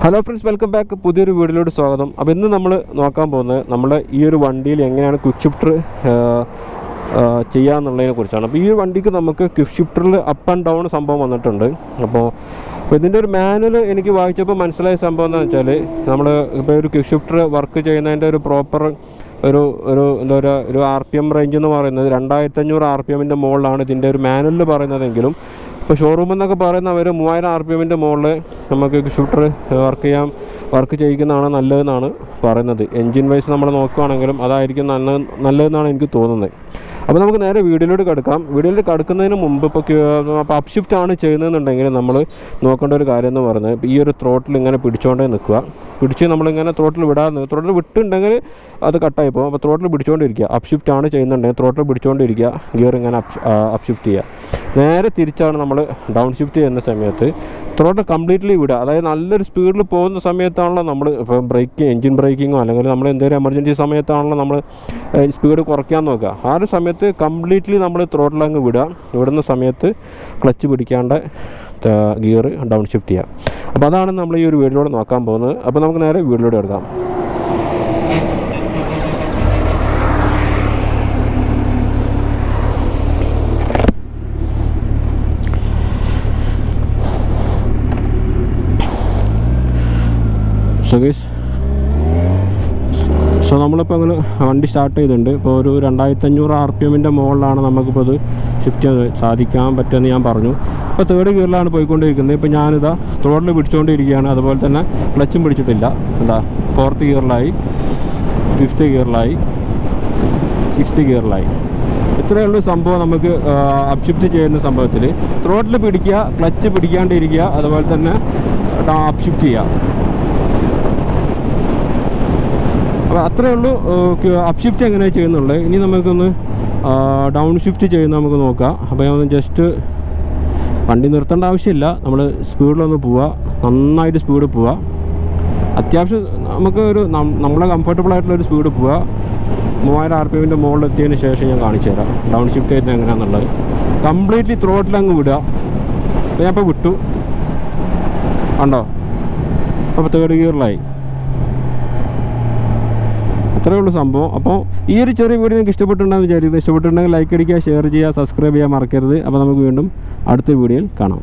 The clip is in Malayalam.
Hello friends, welcome back. പുതിയൊരു വീഡിയോയിലോട്ട് സ്വാഗതം. അപ്പോൾ ഇന്ന് നമ്മൾ നോക്കാൻ പോകുന്നത് നമ്മുടെ ഈ ഒരു വണ്ടിയിൽ എങ്ങനെയാണ് ക്വിക്ക് ഷിഫ്റ്റർ ചെയ്യാന്നുള്ളതിനെ കുറിച്ചാണ്. അപ്പോൾ ഈ ഒരു വണ്ടിക്ക് നമുക്ക് ക്വിക്ക് ഷിഫ്റ്ററിൽ അപ്പ് ആൻഡ് ഡൗൺ സംഭവം വന്നിട്ടുണ്ട്. അപ്പോൾ ഇതിൻ്റെ ഒരു മാനുവൽ എനിക്ക് വായിച്ചപ്പോൾ മനസ്സിലായ സംഭവം എന്താണെന്ന് വെച്ചാൽ, നമ്മൾ ഇപ്പോൾ ഒരു ക്വിക്ക് ഷിഫ്റ്റർ വർക്ക് ചെയ്യുന്നതിൻ്റെ ഒരു പ്രോപ്പർ ഒരു RPM റേഞ്ച് എന്ന് പറയുന്നത് 2500 RPM മുകളിലാണ് ഇതിൻ്റെ ഒരു മാനുവലിൽ പറയുന്നതെങ്കിലും, ഇപ്പോൾ ഷോറൂം എന്നൊക്കെ പറയുന്നവർ 3000 RPM മുകളിൽ നമുക്ക് ഷിഫ്റ്റർ വർക്ക് ചെയ്യിക്കുന്നതാണ് നല്ലതെന്നാണ് പറയുന്നത്. എൻജിൻ വൈസ് നമ്മൾ നോക്കുകയാണെങ്കിലും അതായിരിക്കും നല്ലതെന്നാണ് എനിക്ക് തോന്നുന്നത്. അപ്പോൾ നമുക്ക് നേരെ വീഡിയോയിലോട്ട് കിടക്കാം. വീഡിയോയിൽ കിടക്കുന്നതിന് മുമ്പ് ഇപ്പോൾ അപ്പ് ഷിഫ്റ്റ് ആണ് ചെയ്യുന്നതെന്നുണ്ടെങ്കിൽ നമ്മൾ നോക്കേണ്ട ഒരു കാര്യം എന്ന് പറയുന്നത്, ഈ ഒരു ത്രോട്ടിൽ ഇങ്ങനെ പിടിച്ചുകൊണ്ടേ നിൽക്കുക. പിടിച്ച് നമ്മളിങ്ങനെ ത്രോട്ടിൽ ത്രോട്ടിൽ വിട്ടുണ്ടെങ്കിൽ അത് കട്ടായി പോകും. അപ്പോൾ ത്രോട്ടിൽ പിടിച്ചുകൊണ്ടിരിക്കുക. അപ്പ് ഷിഫ്റ്റ് ആണ് ചെയ്യുന്നുണ്ടെങ്കിൽ ത്രോട്ടിൽ പിടിച്ചുകൊണ്ടിരിക്കുക, ഗിയർ ഇങ്ങനെ അപ്പ് ഷിഫ്റ്റ് ചെയ്യുക. നേരെ തിരിച്ചാണ് നമ്മൾ ഡൗൺ ഷിഫ്റ്റ് ചെയ്യുന്ന സമയത്ത് ത്രോട്ടിൽ കംപ്ലീറ്റ്ലി വിടുക. അതായത് നല്ലൊരു സ്പീഡിൽ പോകുന്ന സമയത്താണല്ലോ നമ്മൾ ഇപ്പോൾ എൻജിൻ ബ്രേക്കിങ്ങോ അല്ലെങ്കിൽ നമ്മൾ എന്തെങ്കിലും എമർജൻസി സമയത്താണല്ലോ നമ്മൾ സ്പീഡ് കുറയ്ക്കാൻ നോക്കുക. ആ ഒരു സമയത്ത് കംപ്ലീറ്റ്ലി നമ്മൾ ത്രോട്ടിൽ അങ്ങ് വിടുന്ന സമയത്ത് ക്ലച്ച് പിടിക്കാണ്ട് ഗിയർ ഡൗൺ ഷിഫ്റ്റ് ചെയ്യുക. അപ്പോൾ അതാണ് നമ്മൾ ഈ ഒരു വീഡിയോയിലൂടെ നോക്കാൻ പോകുന്നത്. അപ്പോൾ നമുക്ക് നേരെ വീഡിയോയിലൂടെ എടുക്കാം. സോ നമ്മളിപ്പോൾ അങ്ങനെ വണ്ടി സ്റ്റാർട്ട് ചെയ്തിട്ടുണ്ട്. ഇപ്പോൾ ഒരു 2500 RPM മുകളിലാണ് നമുക്കിപ്പോൾ ഇത് ഷിഫ്റ്റ് ചെയ്യാൻ സാധിക്കാൻ പറ്റുമെന്ന് ഞാൻ പറഞ്ഞു. ഇപ്പോൾ 3rd ഗിയറിലാണ് പോയിക്കൊണ്ടിരിക്കുന്നത്. ഇപ്പോൾ ഞാനിതാ ത്രോട്ടിൽ പിടിച്ചുകൊണ്ടിരിക്കുകയാണ്. അതുപോലെ തന്നെ ക്ലച്ചും പിടിച്ചിട്ടില്ല. 4th ഗിയറിലായി, 5th ഗിയറിലായി, 6th ഗിയറിലായി. ഇത്രയേ ഉള്ളൂ സംഭവം. നമുക്ക് അപ്പ് ഷിഫ്റ്റ് ചെയ്യുന്ന സംഭവത്തിൽ ത്രോട്ടിൽ പിടിക്കുക, ക്ലച്ച് പിടിക്കാണ്ടിരിക്കുക, അതുപോലെ തന്നെ അപ്പ് ഷിഫ്റ്റ് ചെയ്യുക. അപ്പോൾ അത്രയേ ഉള്ളൂ അപ്പ് ഷിഫ്റ്റ് എങ്ങനെയാണ് ചെയ്യുന്നുള്ളത്. ഇനി നമുക്കൊന്ന് ഡൗൺ ഷിഫ്റ്റ് ചെയ്യുന്ന നമുക്ക് നോക്കാം. അപ്പോൾ ഞാൻ ഒന്ന് ജസ്റ്റ് വണ്ടി നിർത്തേണ്ട ആവശ്യമില്ല, നമ്മൾ സ്പീഡിലൊന്ന് പോവുക, നന്നായിട്ട് സ്പീഡ് പോവുക. അത്യാവശ്യം നമുക്ക് നമ്മളെ കംഫർട്ടബിൾ ആയിട്ടുള്ളൊരു സ്പീഡ് പോവുക. 3000 RPM മുകളിൽ എത്തിയതിന് ശേഷം ഞാൻ കാണിച്ചു തരാം ഡൗൺ ഷിഫ്റ്റ് ചെയ്യുന്നത് എങ്ങനെയാണെന്നുള്ളത്. കംപ്ലീറ്റ്ലി ത്രോട്ടിൽ അങ്ങ് വിടുക. അപ്പോൾ ഞാൻ ഇപ്പോൾ വിട്ടു, ഉണ്ടോ? അപ്പോൾ 3rd ഗിയറിലായി. അത്രയേ ഉള്ളൂ സംഭവം. അപ്പോൾ ഈ ഒരു ചെറിയ വീഡിയോ നിങ്ങൾക്ക് ഇഷ്ടപ്പെട്ടുണ്ടെന്ന് വിചാരിക്കുന്നത്. ഇഷ്ടപ്പെട്ടിട്ടുണ്ടെങ്കിൽ ലൈക്ക് അടിക്കുക, ഷെയർ ചെയ്യുക, സബ്സ്ക്രൈബ് ചെയ്യാൻ മറക്കരുത്. അപ്പോൾ നമുക്ക് വീണ്ടും അടുത്ത വീഡിയോയിൽ കാണാം.